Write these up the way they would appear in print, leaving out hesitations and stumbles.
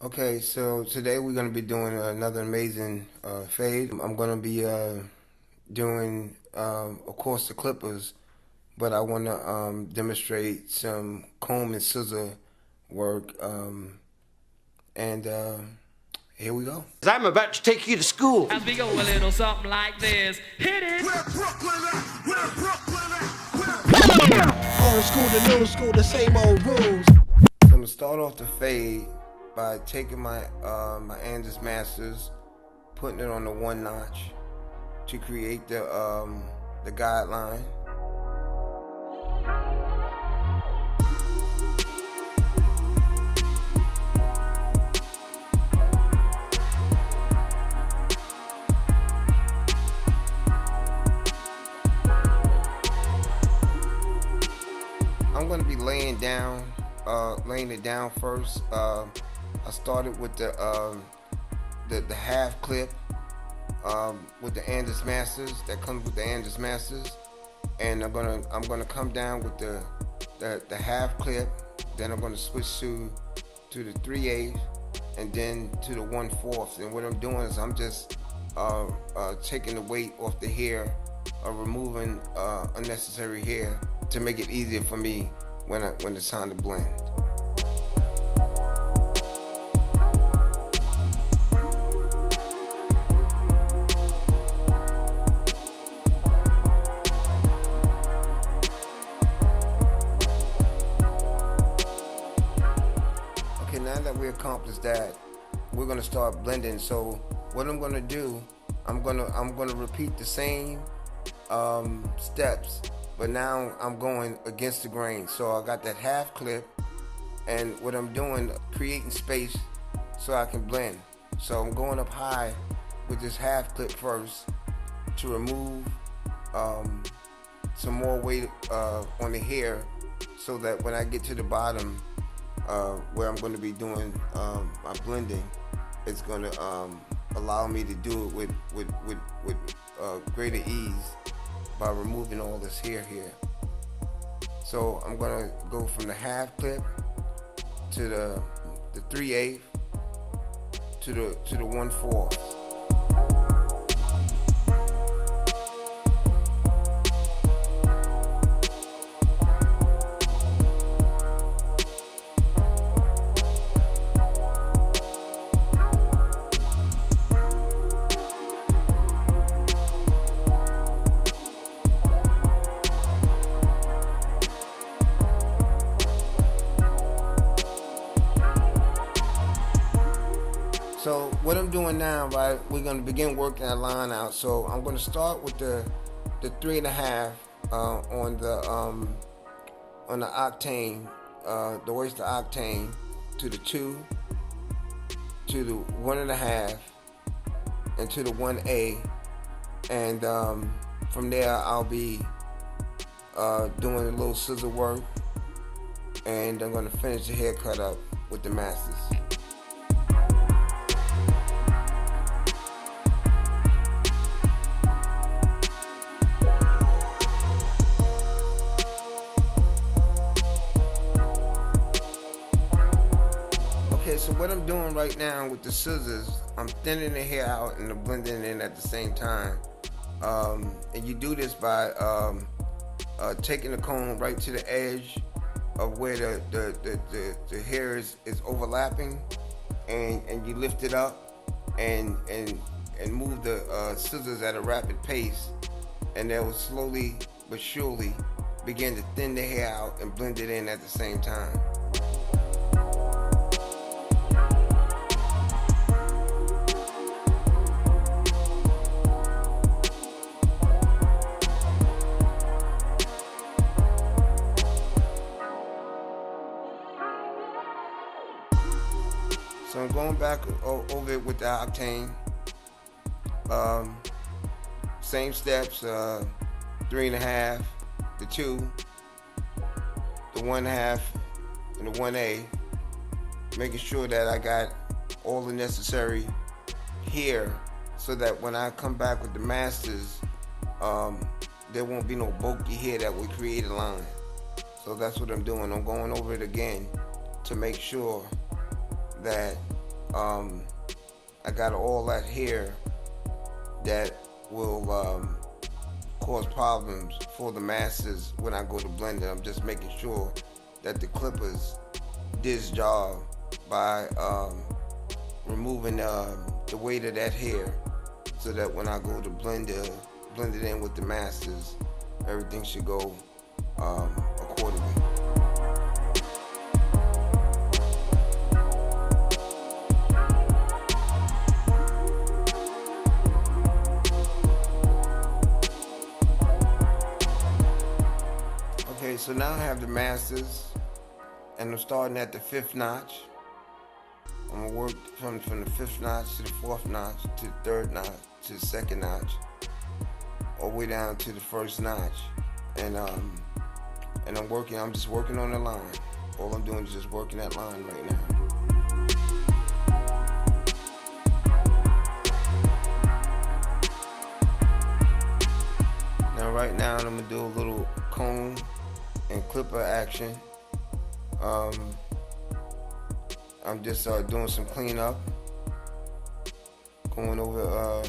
Okay, so today we're going to be doing another amazing fade. I'm going to be doing, of course, the clippers, but I want to demonstrate some comb and scissor work. And here we go. I'm about to take you to school. As we go a little something like this. Hit it! Where Brooklyn at? Where Brooklyn at? Old school to new school, the same old rules. So I'm going to start off the fade by taking my my Andis Masters, putting it on the one notch to create the guideline. I'm going to be laying it down first. I started with the half clip with the Andis Masters that comes with the Andis Masters, and I'm gonna come down with the half clip. Then I'm gonna switch to the 3/8 and then to the 1/4. And what I'm doing is I'm just taking the weight off the hair, removing unnecessary hair to make it easier for me when it's time to blend. Okay, now that we accomplished that, we're gonna start blending. So what I'm gonna do, I'm gonna repeat the same steps, but now I'm going against the grain. So I got that half clip, and what I'm doing, creating space so I can blend. So I'm going up high with this half clip first to remove some more weight on the hair, so that when I get to the bottom, where I'm going to be doing my blending, it's going to allow me to do it with greater ease by removing all this hair here. So I'm going to go from the half clip to the 3/8 to the 1/4. So what I'm doing now, right, we're going to begin working our line out. So I'm going to start with the 3.5 on the octane, the oyster octane, to the 2, to the 1.5, and to the 1A, and from there I'll be doing a little scissor work, and I'm going to finish the haircut up with the Masters. Okay, so what I'm doing right now with the scissors, I'm thinning the hair out and I'm blending it in at the same time. And you do this by taking the comb right to the edge of where the hair is overlapping, and you lift it up and move the scissors at a rapid pace, and that will slowly but surely begin to thin the hair out and blend it in at the same time. So I'm going back over it with the octane. Same steps, 3.5, the 2, the 1/2, and the 1A. Making sure that I got all the necessary hair, so that when I come back with the Masters, there won't be no bulky hair that would create a line. So that's what I'm doing. I'm going over it again to make sure that I got all that hair that will cause problems for the masses when I go to blend it. I'm just making sure that the clippers did its job by removing the weight of that hair, so that when I go to blend it in with the masses, everything should go accordingly. Okay, so now I have the masters, and I'm starting at the 5th notch. I'm gonna work from the 5th notch to the 4th notch to the 3rd notch to the 2nd notch, all the way down to the 1st notch. And I'm just working on the line. All I'm doing is just working that line right now. Now right now I'm gonna do a little comb and clipper action. I'm just doing some cleanup, going over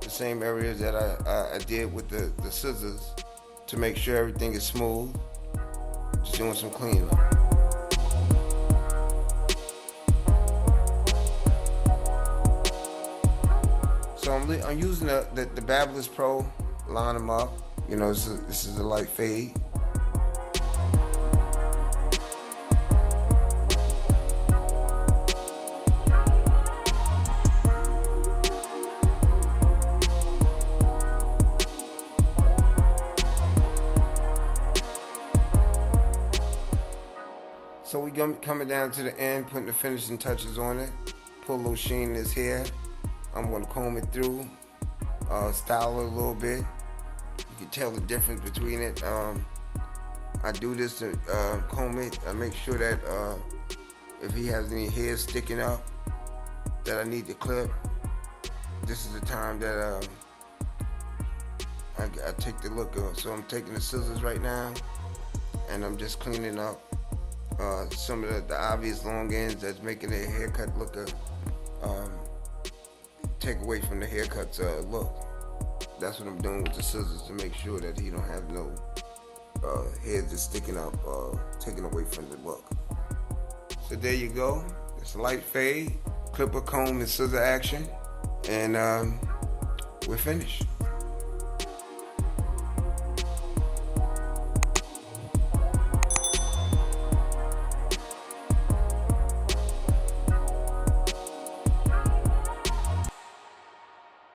the same areas that I did with the scissors to make sure everything is smooth. Just doing some cleanup. So I'm using the Barber Pro, line them up. You know, this is a light fade. So we coming down to the end, putting the finishing touches on it. Put a little sheen in his hair. I'm gonna comb it through, style it a little bit. You can tell the difference between it. I do this to comb it. I make sure that if he has any hair sticking up that I need to clip, this is the time that I take the look of. So I'm taking the scissors right now, and I'm just cleaning up some of the obvious long ends that's making the haircut look take away from the haircut's look. That's what I'm doing with the scissors, to make sure that he don't have no hair just sticking up, taking away from the look. So there you go. It's a light fade, clipper, comb, and scissor action, and we're finished.